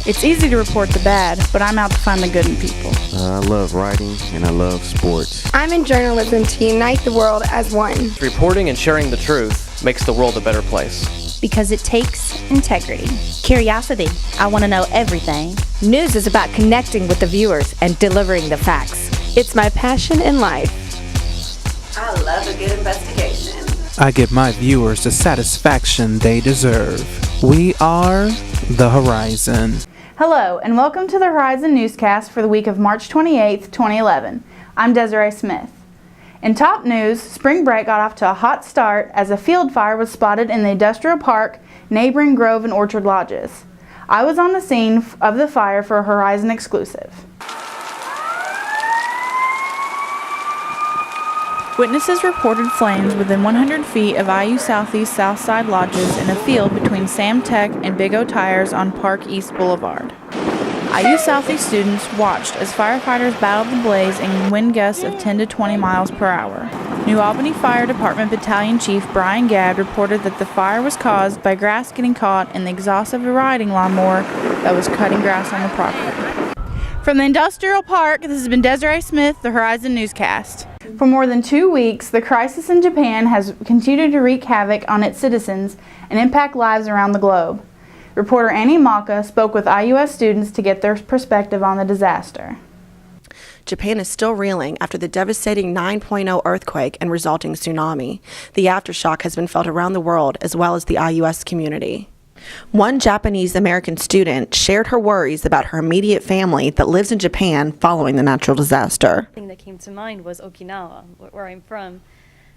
It's easy to report the bad, but I'm out to find the good in people. I love writing and I love sports. I'm in journalism to unite the world as one. Reporting and sharing the truth makes the world a better place. Because it takes integrity. Curiosity. I want to know everything. News is about connecting with the viewers and delivering the facts. It's my passion in life. I love a good investigation. I give my viewers the satisfaction they deserve. We are The Horizon. Hello, and welcome to the Horizon Newscast for the week of March 28th, 2011. I'm Desiree Smith. In top news, spring break got off to a hot start as a field fire was spotted in the industrial park neighboring Grove and Orchard Lodges. I was on the scene of the fire for a Horizon exclusive. Witnesses reported flames within 100 feet of IU Southeast Southside Lodges in a field between Sam Tech and Big O Tires on Park East Boulevard. IU Southeast students watched as firefighters battled the blaze in wind gusts of 10 to 20 miles per hour. New Albany Fire Department Battalion Chief Brian Gadd reported that the fire was caused by grass getting caught in the exhaust of a riding lawnmower that was cutting grass on the property. From the industrial park, this has been Desiree Smith, the Horizon Newscast. For more than 2 weeks, the crisis in Japan has continued to wreak havoc on its citizens and impact lives around the globe. Reporter Annie Maka spoke with IUS students to get their perspective on the disaster. Japan is still reeling after the devastating 9.0 earthquake and resulting tsunami. The aftershock has been felt around the world as well as the IUS community. One Japanese-American student shared her worries about her immediate family that lives in Japan following the natural disaster. The thing that came to mind was Okinawa, where I'm from,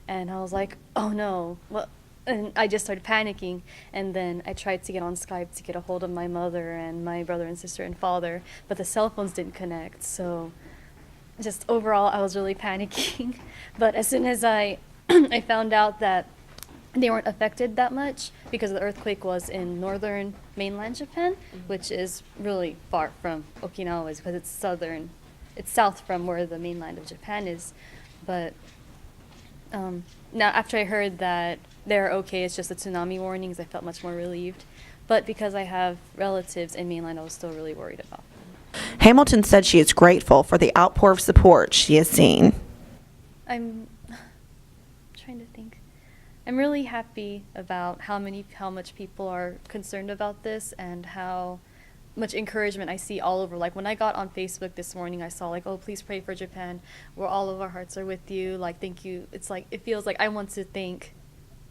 and I was like, oh no, well, and I just started panicking, and then I tried to get on Skype to get a hold of my mother and my brother and sister and father, but the cell phones didn't connect, so just overall I was really panicking. But as soon as I found out that they weren't affected that much because the earthquake was in northern mainland Japan, which is really far from Okinawa because it's south from where the mainland of Japan is. But now after I heard that they're okay, it's just the tsunami warnings, I felt much more relieved. But because I have relatives in mainland, I was still really worried about them. Hamilton said she is grateful for the outpour of support she has seen. I'm trying to think. I'm really happy about how much people are concerned about this and how much encouragement I see all over. Like when I got on Facebook this morning, I saw like, oh, please pray for Japan. Where all of our hearts are with you. Like, thank you. It's like, it feels like I want to thank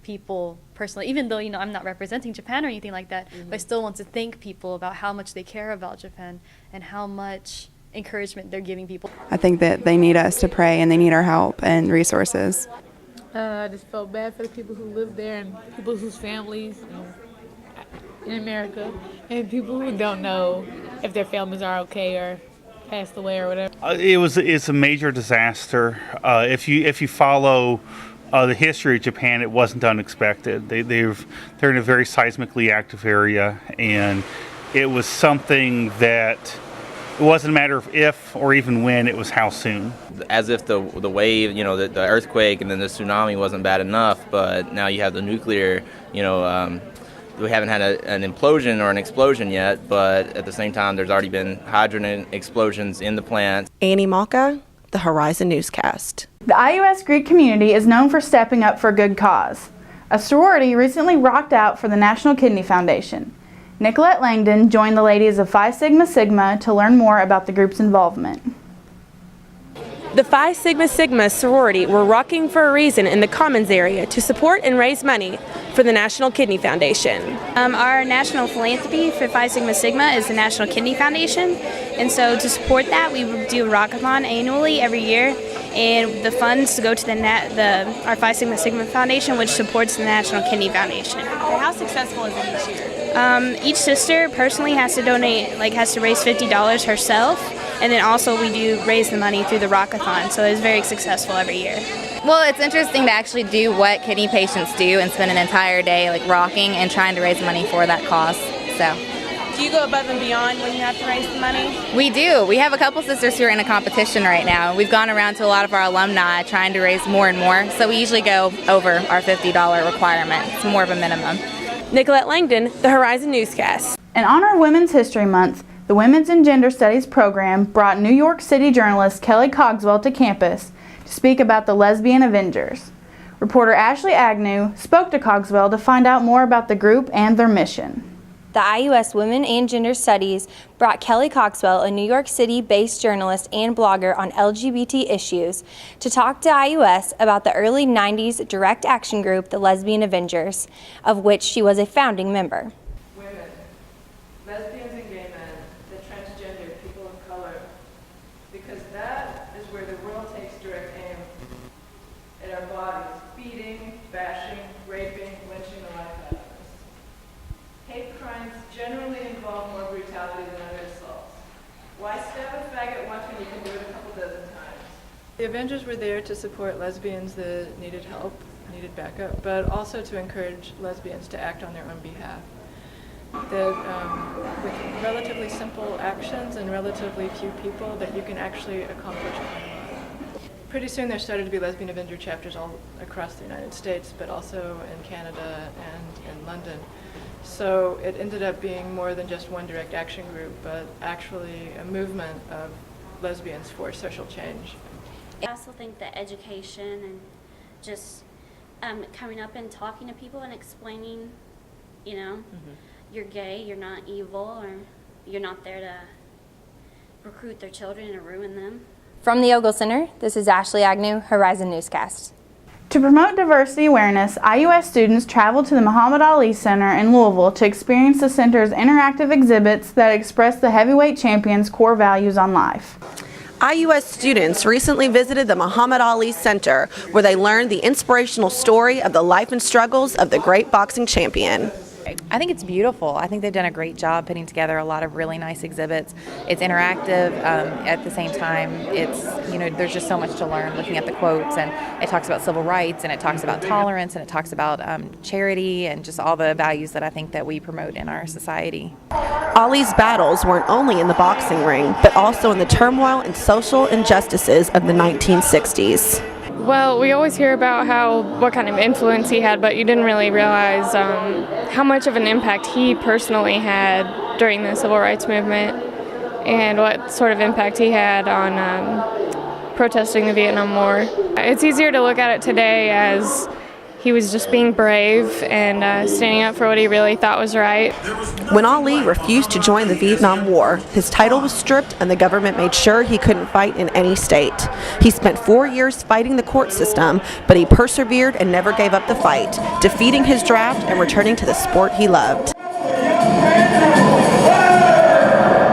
people personally, even though, I'm not representing Japan or anything like that, but I still want to thank people about how much they care about Japan and how much encouragement they're giving people. I think that they need us to pray and they need our help and resources. I just felt bad for the people who live there and people whose families in America and people who don't know if their families are okay or passed away or whatever. It's a major disaster. If you follow the history of Japan, it wasn't unexpected. They're in a very seismically active area, and it was something that it wasn't a matter of if or even when, it was how soon. As if the wave, the earthquake and then the tsunami wasn't bad enough, but now you have the nuclear, we haven't had an implosion or an explosion yet, but at the same time there's already been hydrogen explosions in the plant. Annie Maka, the Horizon Newscast. The IUS Greek community is known for stepping up for a good cause. A sorority recently rocked out for the National Kidney Foundation. Nicolette Langdon joined the ladies of Phi Sigma Sigma to learn more about the group's involvement. The Phi Sigma Sigma sorority were rocking for a reason in the Commons area to support and raise money for the National Kidney Foundation. Our national philanthropy for Phi Sigma Sigma is the National Kidney Foundation, and so to support that, we do a rockathon annually every year, and the funds go to our Phi Sigma Sigma Foundation, which supports the National Kidney Foundation. How successful is it each year? Each sister personally has to donate, has to raise $50 herself, and then also we do raise the money through the rockathon, so it's very successful every year. Well, it's interesting to actually do what kidney patients do and spend an entire day rocking and trying to raise money for that cause. So. Do you go above and beyond when you have to raise the money? We do. We have a couple sisters who are in a competition right now. We've gone around to a lot of our alumni trying to raise more and more, so we usually go over our $50 requirement. It's more of a minimum. Nicolette Langdon, the Horizon Newscast. In honor of Women's History Month, the Women's and Gender Studies program brought New York City journalist Kelly Cogswell to campus to speak about the Lesbian Avengers. Reporter Ashley Agnew spoke to Cogswell to find out more about the group and their mission. The IUS Women and Gender Studies brought Kelly Cogswell, a New York City-based journalist and blogger on LGBT issues, to talk to IUS about the early 90s direct action group, the Lesbian Avengers, of which she was a founding member. Women, lesbians and gay men, the transgender, people of color, because that is where the world takes direct aim at our bodies, beating, bashing, raping, lynching the life out of us. Hate crimes generally involve more brutality than other assaults. Why stab a faggot once when you can do it a couple dozen times? The Avengers were there to support lesbians that needed help, needed backup, but also to encourage lesbians to act on their own behalf. That with relatively simple actions and relatively few people that you can actually accomplish quite a lot. Pretty soon there started to be Lesbian Avenger chapters all across the United States, but also in Canada and in London. So it ended up being more than just one direct action group, but actually a movement of lesbians for social change. I also think that education and just coming up and talking to people and explaining, you know, you're gay, you're not evil, or you're not there to recruit their children or ruin them. From the Ogle Center, this is Ashley Agnew, Horizon Newscast. To promote diversity awareness, IUS students traveled to the Muhammad Ali Center in Louisville to experience the center's interactive exhibits that express the heavyweight champion's core values on life. IUS students recently visited the Muhammad Ali Center, where they learned the inspirational story of the life and struggles of the great boxing champion. I think it's beautiful. I think they've done a great job putting together a lot of really nice exhibits. It's interactive. At the same time, it's, you know, there's just so much to learn looking at the quotes, and it talks about civil rights, and it talks about tolerance, and it talks about charity, and just all the values that I think that we promote in our society. Ali's battles weren't only in the boxing ring, but also in the turmoil and social injustices of the 1960s. Well, we always hear about what kind of influence he had, but you didn't really realize how much of an impact he personally had during the civil rights movement, and what sort of impact he had on protesting the Vietnam War. It's easier to look at it today as he was just being brave and standing up for what he really thought was right. When Ali refused to join the Vietnam War, his title was stripped and the government made sure he couldn't fight in any state. He spent 4 years fighting the court system, but he persevered and never gave up the fight, defeating his draft and returning to the sport he loved.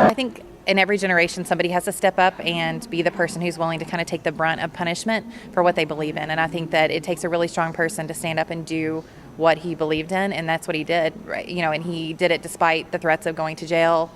I think in every generation, somebody has to step up and be the person who's willing to kind of take the brunt of punishment for what they believe in. And I think that it takes a really strong person to stand up and do what he believed in, and that's what he did, right? You know, and he did it despite the threats of going to jail,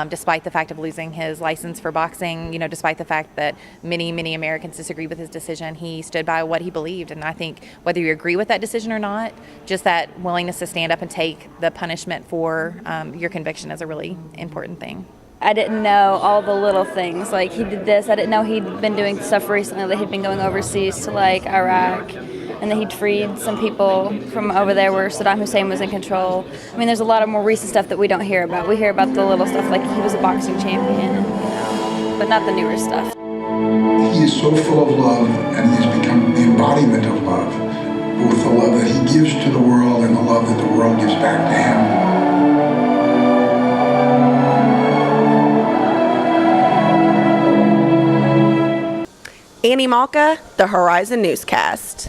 despite the fact of losing his license for boxing, you know, despite the fact that many Americans disagreed with his decision. He stood by what he believed, and I think whether you agree with that decision or not, just that willingness to stand up and take the punishment for your conviction is a really important thing. I didn't know all the little things, like he did this. I didn't know he'd been doing stuff recently, that he'd been going overseas to like Iraq, and that he'd freed some people from over there where Saddam Hussein was in control. I mean, there's a lot of more recent stuff that we don't hear about. We hear about the little stuff, like he was a boxing champion, you know, but not the newer stuff. He is so full of love, and he's become the embodiment of love, both the love that he gives to the world and the love that the world gives back to him. Annie Malka, the Horizon Newscast.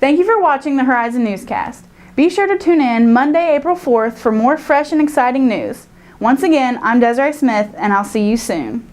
Thank you for watching the Horizon Newscast. Be sure to tune in Monday, April 4th for more fresh and exciting news. Once again, I'm Desiree Smith, and I'll see you soon.